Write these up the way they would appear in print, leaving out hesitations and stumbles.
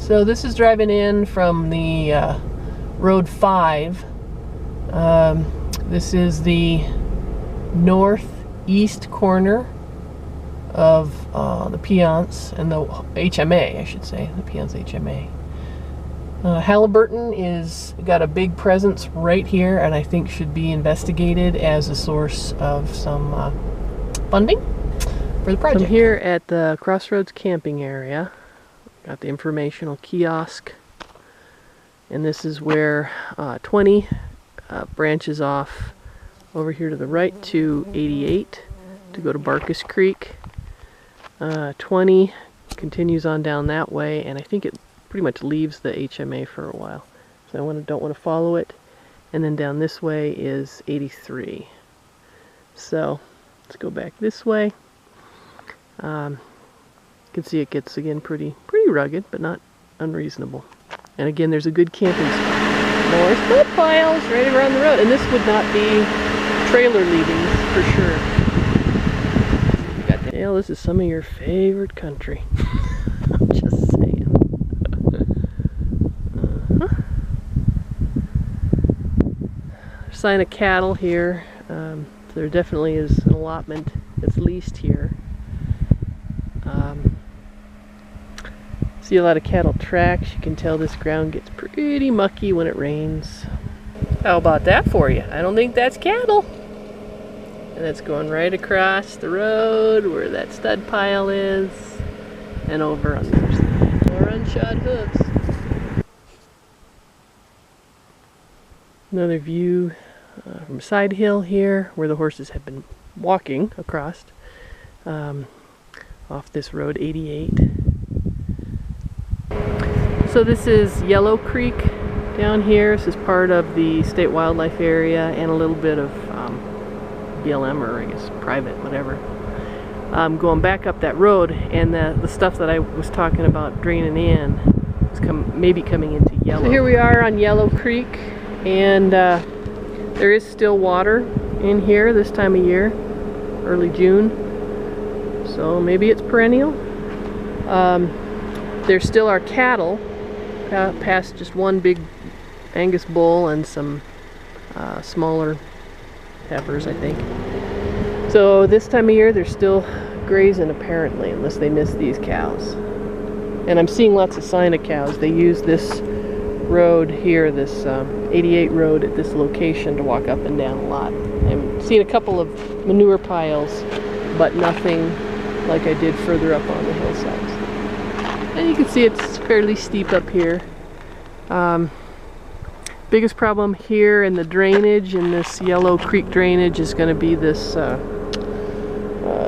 So this is driving in from the Road 5. This is the northeast corner of the Piceance and the HMA, I should say, the Piceance HMA. Halliburton is got a big presence right here, and I think should be investigated as a source of some funding for the project. So I'm here at the Crossroads camping area. Got the informational kiosk, and this is where 20 branches off over here to the right to 88 to go to Barkus Creek. 20 continues on down that way, and I think it pretty much leaves the HMA for a while. So I don't want to follow it. And then down this way is 83. So let's go back this way. You can see it gets again pretty rugged, but not unreasonable. And again, there's a good camping spot. More split piles right around the road, and this would not be trailer leavings for sure. Dale, this is some of your favorite country. I'm just saying. Sign of cattle here. So there definitely is an allotment that's leased here. See a lot of cattle tracks. You can tell this ground gets pretty mucky when it rains. How about that for you? I don't think that's cattle. And that's going right across the road where that stud pile is, and over on the other side. More unshod hooves. Another view from Side Hill here, where the horses have been walking across off this road 88. So this is Yellow Creek down here. This is part of the state wildlife area and a little bit of BLM, or I guess private, whatever. Going back up that road, and the stuff that I was talking about draining in is maybe coming into Yellow. So here we are on Yellow Creek, and there is still water in here this time of year, early June. So maybe it's perennial. There still are cattle past just one big Angus bull and some smaller heifers, I think. So this time of year they're still grazing apparently, unless they miss these cows. And I'm seeing lots of sign of cows. They use this road here, this 88 road at this location to walk up and down a lot. I've seen a couple of manure piles, but nothing like I did further up on the hillsides. And you can see it's fairly steep up here. Biggest problem here in the drainage, in this Yellow Creek drainage, is going to be this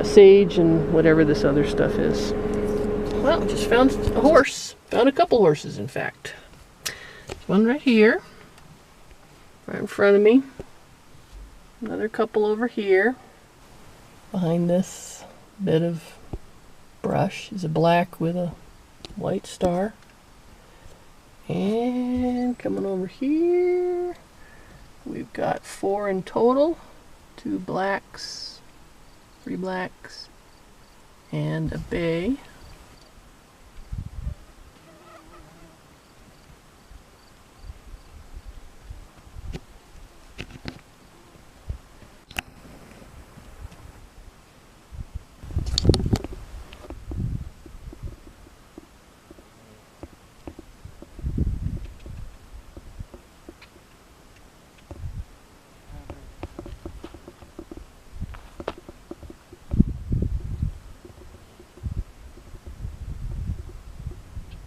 sage and whatever this other stuff is. Well, just found a horse. Found a couple horses, in fact. There's one right here, right in front of me. Another couple over here. Behind this bit of brush is a black with a white star. And coming over here, we've got 4 in total. 2 blacks, 3 blacks, and a bay.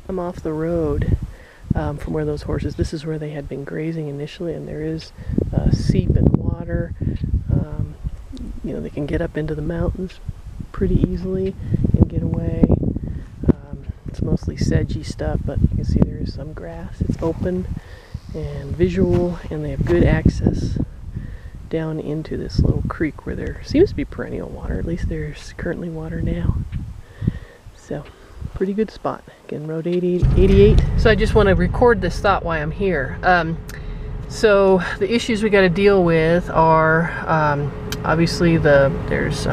I'm off the road from where those horses, this is where they had been grazing initially, and there is seep and water. You know, they can get up into the mountains pretty easily and get away. It's mostly sedgy stuff, but you can see there is some grass. It's open and visual, and they have good access down into this little creek where there seems to be perennial water. At least there's currently water now. So pretty good spot. Again, Road 88. So I just want to record this thought while I'm here. So the issues we got to deal with are obviously there's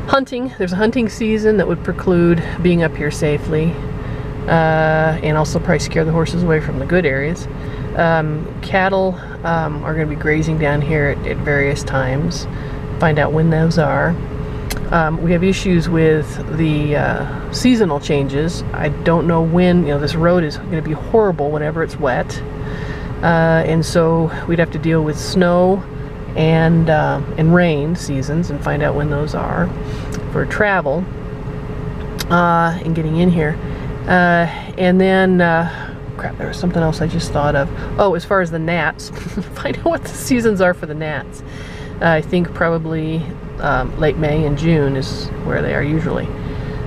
hunting. There's a hunting season that would preclude being up here safely. and also probably scare the horses away from the good areas. Cattle are going to be grazing down here at various times. Find out when those are. We have issues with the seasonal changes. I don't know when. This road is going to be horrible whenever it's wet, and so we'd have to deal with snow and rain seasons and find out when those are for travel and getting in here. And then crap, there was something else I just thought of. Oh, as far as the gnats, find out what the seasons are for the gnats. I think probably late May and June is where they are usually.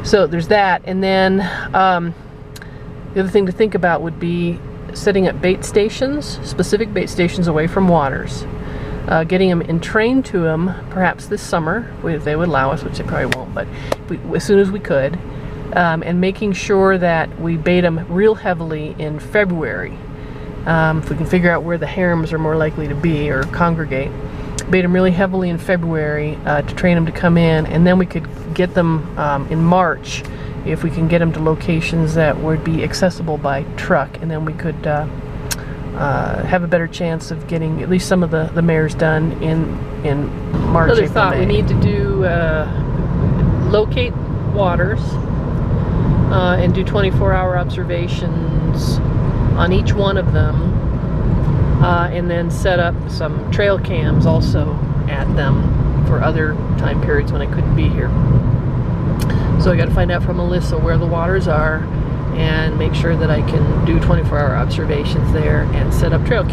So there's that. And then the other thing to think about would be setting up bait stations, specific bait stations away from waters. Getting them entrained to them perhaps this summer, if they would allow us, which they probably won't, but as soon as we could. And making sure that we bait them real heavily in February. If we can figure out where the harems are more likely to be or congregate, bait them really heavily in February to train them to come in, and then we could get them in March if we can get them to locations that would be accessible by truck, and then we could have a better chance of getting at least some of the mares done in March. Another thought, May. We need to do locate waters and do 24-hour observations on each one of them, and then set up some trail cams also at them for other time periods when I couldn't be here. So I got to find out from Melissa where the waters are and make sure that I can do 24-hour observations there and set up trail cams.